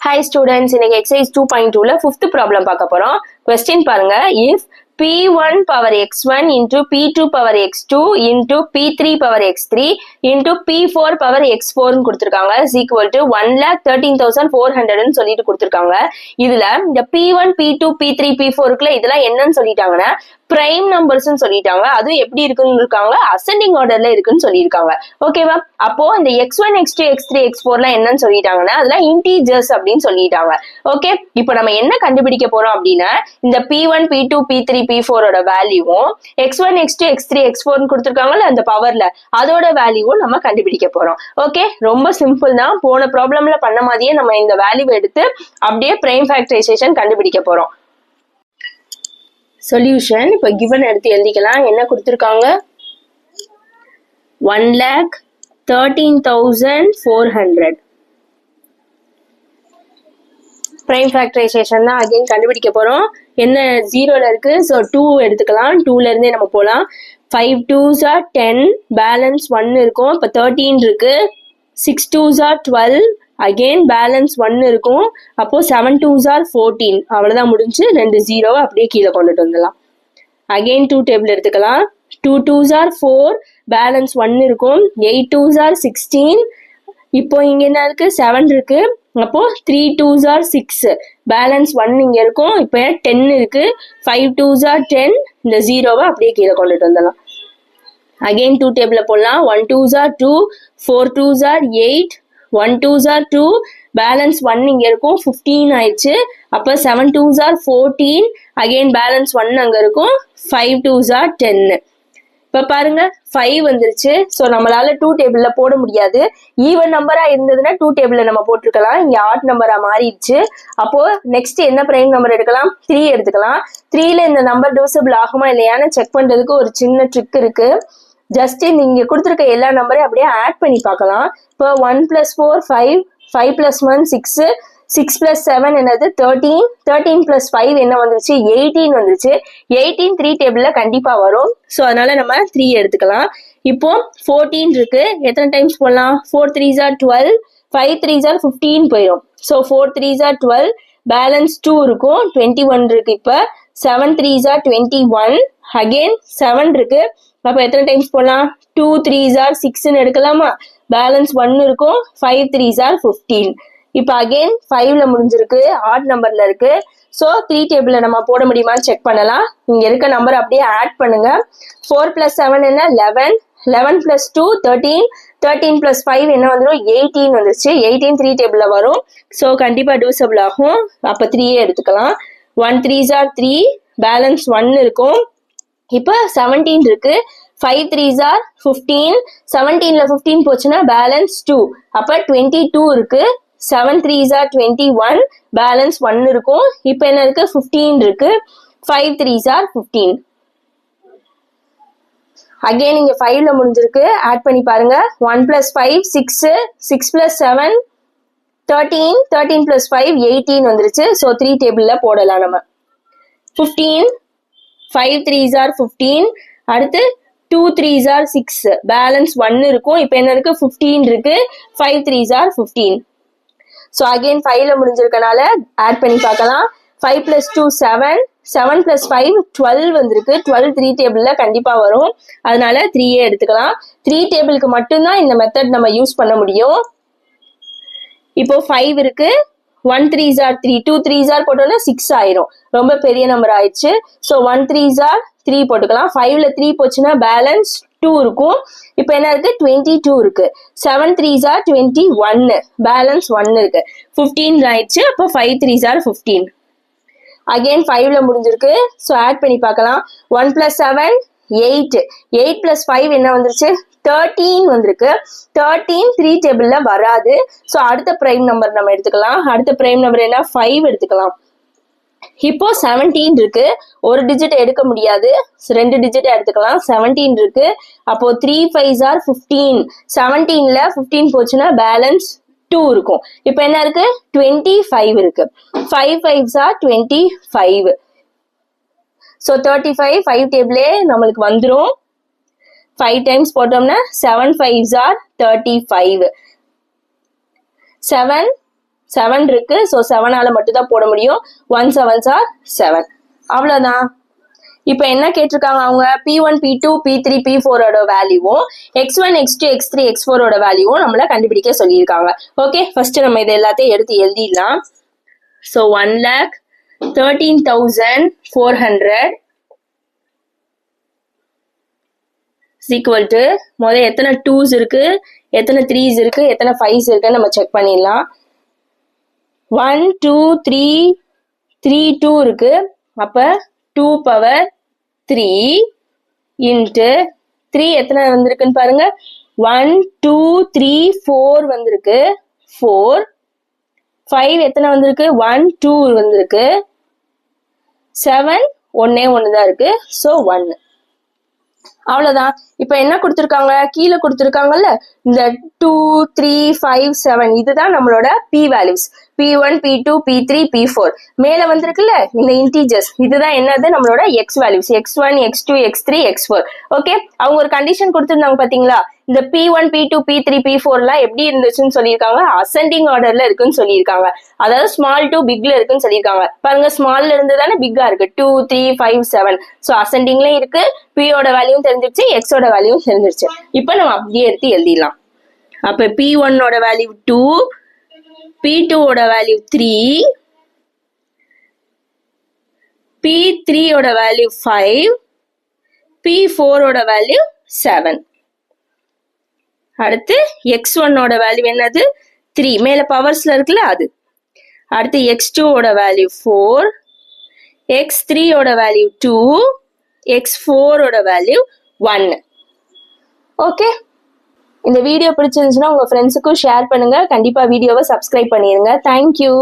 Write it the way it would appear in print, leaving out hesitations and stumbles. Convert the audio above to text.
Hi students, இன்னைக்கு exercise 2.2ல 5th problem பார்க்க போறோம். Question பாருங்க. If P1 power x1 into P2 power x2 into P3 power x3 into P4 power x4 ன்னு கொடுத்திருக்காங்க is equal to 1,13,400 ன்னு சொல்லிட்டு கொடுத்திருக்காங்க. இதுல இந்த P1, P2, P3, P4 க்குள்ள இதெல்லாம் என்னன்னு சொல்லிட்டாங்கன்னா prime numbers ன்னு சொல்லிட்டாங்க. அது எப்படி இருக்குன்னு இருக்காங்க ascending orderல இருக்குன்னு சொல்லியிருக்காங்க. ஓகேவா? அப்போ இந்த x1, x2, x3, x4 லாம் என்னன்னு சொல்லிட்டாங்கன்னா அதெல்லாம் integers அப்படின்னு சொல்லிட்டாங்க. ஓகே, இப்போ நம்ம என்ன கண்டுபிடிக்க போறோம் அப்படின்னா இந்த P1, P2, P3, P4 ஓட வேல்யூவும் x1, x2, x3, x4 ன்னு கொடுத்திருக்காங்கல்ல அந்த பவர்ல அதோட வேல்யூவும் நம்ம கண்டுபிடிக்க போறோம். ஓகே, ரொம்ப சிம்பிள் தான். போன ப்ராப்ளம்ல பண்ண மாதிரியே நம்ம இந்த வேல்யூ எடுத்து அப்படியே prime factorization கண்டுபிடிக்க போறோம். சொல்யூஷன் இப்போ given எடுத்து எழுதிக்கலாம். என்ன கொடுத்திருக்காங்க? 1,13,400 prime factorization தான் again கண்டுபிடிக்க போறோம். என்ன 0ல இருக்கு, ஸோ 2 எடுத்துக்கலாம். 2ல இருந்தே நம்ம போலாம். 5 2s are 10, பேலன்ஸ் 1 இருக்கும். இப்போ 13 இருக்கு. 6 2s are 12, அகெயின் பேலன்ஸ் 1 இருக்கும். அப்போ 7 2s are 14. அவ்வளவுதான் முடிஞ்சு. 2 0 அப்படியே கீழே கொண்டுட்டு வந்துடலாம். அகெயின் 2 டேபிள் எடுத்துக்கலாம். 2 2s are 4, பேலன்ஸ் 1 இருக்கும். 8 2s are 16. இப்போ இங்க என்ன இருக்கு? 7 இருக்கு. அப்போ 3 2s are 6, பேலன்ஸ் 1 இங்க இருக்கும். இப்போ 10 இருக்கு. 5 2s are 10. இந்த 0வை அப்படியே கீழே கொண்டுட்டு வந்துடலாம். அகெயின் 2 டேபிள்ல போடலாம். 1 2s are 2, 4 2s are 8, 1 2s are 2, balance 1 இங்க இருக்கும். 15 ஆயிடுச்சு. அப்போ 7 2s are 14, அகெயின் பேலன்ஸ் 1 அங்க இருக்கும். 5 2s are 10. இப்ப பாருங்க 5 வந்துருச்சு. ஸோ நம்மளால 2 டேபிள்ல போட முடியாது. ஈவன் நம்பரா இருந்ததுன்னா 2 டேபிள்ல நம்ம போட்டிருக்கலாம். இங்க ஆட் நம்பரா மாறிடுச்சு. அப்போ நெக்ஸ்ட் என்ன பிரைம் நம்பர் எடுக்கலாம்? 3 எடுத்துக்கலாம். 3ல இந்த நம்பர் டிவிசிபிள் ஆகுமா இல்லையான்னு செக் பண்றதுக்கு ஒரு சின்ன ட்ரிக் இருக்கு. ஜஸ்ட் நீங்க கொடுத்துருக்க எல்லா நம்பரையும் அப்படியே ஆட் பண்ணி பார்க்கலாம். இப்போ 1 + 4 5, 5 + 1 6, 6 + 7 என்னது 13, 13 + 5 என்ன வந்துருச்சு? 18 வந்துருச்சு. 18 3 டேபிள்ல கண்டிப்பா வரும். ஸோ அதனால நம்ம 3 எடுத்துக்கலாம். இப்போ 14 இருக்கு. எத்தனை டைம்ஸ் போடலாம்? 4 3s are 12, 5 3s are 15 போயிடும். ஸோ 4 3s are 12, பேலன்ஸ் 2 இருக்கும். 21 இருக்கு. இப்போ 7 3s are 21, அகெயின் 7 இருக்கு. அப்போ எத்தனை டைம்ஸ் போடலாம்? 2 3s are 6ன்னு எடுக்கலாமா? பேலன்ஸ் 1 இருக்கும். 5 3s are 15. இப்போ அகெயின் 5ல முடிஞ்சிருக்கு. ஆட் நம்பர்ல இருக்கு. ஸோ 3 டேபிள்ல நம்ம போட முடியுமான்னு செக் பண்ணலாம். இங்க இருக்க நம்பர் அப்படியே ஆட் பண்ணுங்க. 4 + 7 என்ன? 11, 11 + 2 13, 13 + 5 என்ன வந்துடும்? 18 வந்துருச்சு. 18 3 டேபிள்ல வரும். ஸோ கண்டிப்பா டிவிசிபிள் ஆகும். அப்ப 3 எடுத்துக்கலாம். 1 3s are 3, பேலன்ஸ் 1 இருக்கும். இப்போ 17 இருக்கு. 5 3s are 15, 17ல 15 போச்சுன்னா பேலன்ஸ் 2, அப்ப 22 இருக்கு. 7 3s are 21, பேலன்ஸ் 1 இருக்கும். இப்போ என்ன இருக்கு? 15 இருக்கு. 5 3s are 15. அகைன் இங்க 5ல முடிஞ்சிருக்கு. ஆட் பண்ணி பாருங்க. 1 + 5 6, 6 + 7 13, 13 + 5 18 வந்துருச்சு. ஸோ 3 டேபிள்ல போடலாம் நம்ம. 15, 5 3s are 15, அடுத்து 2 3s are 6, பேலன்ஸ் 1 இருக்கும். இப்போ என்ன இருக்கு? 15 இருக்கு. 5 3s are 15. ஸோ அகெயின் 5ல முடிஞ்சிருக்கனால ஆட் பண்ணி பார்க்கலாம். 5 + 2 7, 7 + 5 12 வந்திருக்கு. 12 3 டேபிள்ல கண்டிப்பா வரும். அதனால 3 எடுத்துக்கலாம். 3 டேபிளுக்கு மட்டும்தான் இந்த மெத்தட் நம்ம யூஸ் பண்ண முடியும். இப்போ 5 இருக்கு. 1 3s are 3, 2 3s are போட்டோம்னா 6 ஆயிரும். ரொம்ப பெரிய நம்பர் ஆயிடுச்சு. ஸோ 1 3s are 3 போட்டுக்கலாம். 5ல 3 போச்சுன்னா பேலன்ஸ் 2 இருக்கும். இப்போ என்ன இருக்கு? 22 இருக்கு. 7 3s are 21, பேலன்ஸ் 1 இருக்கு. 15 ஆயிடுச்சு. அப்போ 5 3s are 15. அகெயின் 5ல முடிஞ்சிருக்கு. ஸோ ஆட் பண்ணி பார்க்கலாம். 1 + 7 8, 8 + 5 என்ன வந்துருச்சு? 13 வந்திருக்கு. 13 3 டேபிள்ல வராது. ஸோ அடுத்த பிரைம் நம்பர் நம்ம எடுத்துக்கலாம். அடுத்த பிரைம் நம்பர் என்ன? 5 எடுத்துக்கலாம். இப்போ 17 இருக்கு. ஒரு டிஜிட் எடுக்க முடியாது. 2 டிஜிட் எடுத்துக்கலாம். 17 இருக்கு. அப்போ 3 5s are 15, 17ல 15 போச்சுன்னா பேலன்ஸ் 2 இருக்கும். இப்போ என்ன இருக்கு? 25 இருக்கு. 5 5s are 25. ஸோ 35 5 டேபிளே நம்மளுக்கு வந்துடும். 5 டைம்ஸ் போட்டோம்னா 7 5s are 35. 7 7 இருக்கு. ஸோ 7ஆல மட்டும் தான் போட முடியும். 1 7s are 7. அவ்வளோதான். இப்போ என்ன கேட்டிருக்காங்க அவங்க P1 P2 P3 P4 ஓட வேல்யூவும் X1 X2 X3 X4 ஓட வேல்யூவும் நம்மள கண்டுபிடிக்க சொல்லியிருக்காங்க. ஓகே, ஃபர்ஸ்ட் நம்ம இது எல்லாத்தையும் எடுத்து எழுதிடலாம். ஸோ 1,13,400 equal to முதல்ல எத்தனை 2s இருக்கு, எத்தனை 3s இருக்கு, எத்தனை 5s இருக்குன்னு நம்ம செக் பண்ணிடலாம். 1 2 3 3 2 இருக்கு. அப்ப 2 பவர் 3 இன்ட்டு 3 எத்தனை வந்திருக்குன்னு பாருங்க. 1 2 3 4 வந்திருக்கு. 4 5 எத்தனை வந்திருக்கு? 1 2 வந்திருக்கு. 7 ஒன்னே ஒன்று தான் இருக்கு. ஸோ 1. அவ்வளவுதான். இப்ப என்ன கொடுத்திருக்காங்க? கீழே கொடுத்திருக்காங்கல்ல இந்த 2 3 5 7 இதுதான் நம்மளோட P values. P1 P2 P3 P4 மேல வந்திருக்குல்ல இந்த இன்டீஜர்ஸ் இதுதான் என்னது நம்மளோட X values. X1 X2 X3 X4. Okay, அவங்க ஒரு கண்டிஷன் கொடுத்திருந்தாங்க பாத்தீங்களா? இந்த P1 P2 P3 P4 எல்லாம் எப்படி இருந்துச்சுன்னு சொல்லியிருக்காங்க. அசெண்டிங் ஆர்டர்ல இருக்குன்னு சொல்லியிருக்காங்க. அதாவது ஸ்மால் டு பிக்ல இருக்குன்னு சொல்லியிருக்காங்க. பாருங்க, ஸ்மால்ல இருந்து தானே பிக்கா இருக்கு. 2 3 5 7. ஸோ அசெண்டிங்லயும் இருக்கு. P ஓட வேல்யூவும் தெரிஞ்சிருச்சு, X ஓட வேல்யூவும் தெரிஞ்சிருச்சு. இப்போ நம்ம அப்படியே எடுத்து எழுதிடலாம். அப்ப P1 ஓட வேல்யூ 2, P2 ஓட வேல்யூ 3, P3 ஓட வேல்யூ 5, P4 ஓட வேல்யூ 7. அடுத்து X1 ஓட வேல்யூ என்னது? 3. மேல பவர்ஸ்ல இருக்குல்ல அது. அடுத்து X2 ஓட வேல்யூ 4, X3 ஓட வேல்யூ 2, X4 ஓட வேல்யூ 1. ஓகே, இந்த வீடியோ பிடிச்சிருந்துச்சுன்னா உங்க ஃப்ரெண்ட்ஸுக்கும் ஷேர் பண்ணுங்க. கண்டிப்பா வீடியோவை சப்ஸ்கிரைப் பண்ணிருங்க. தேங்க்யூ.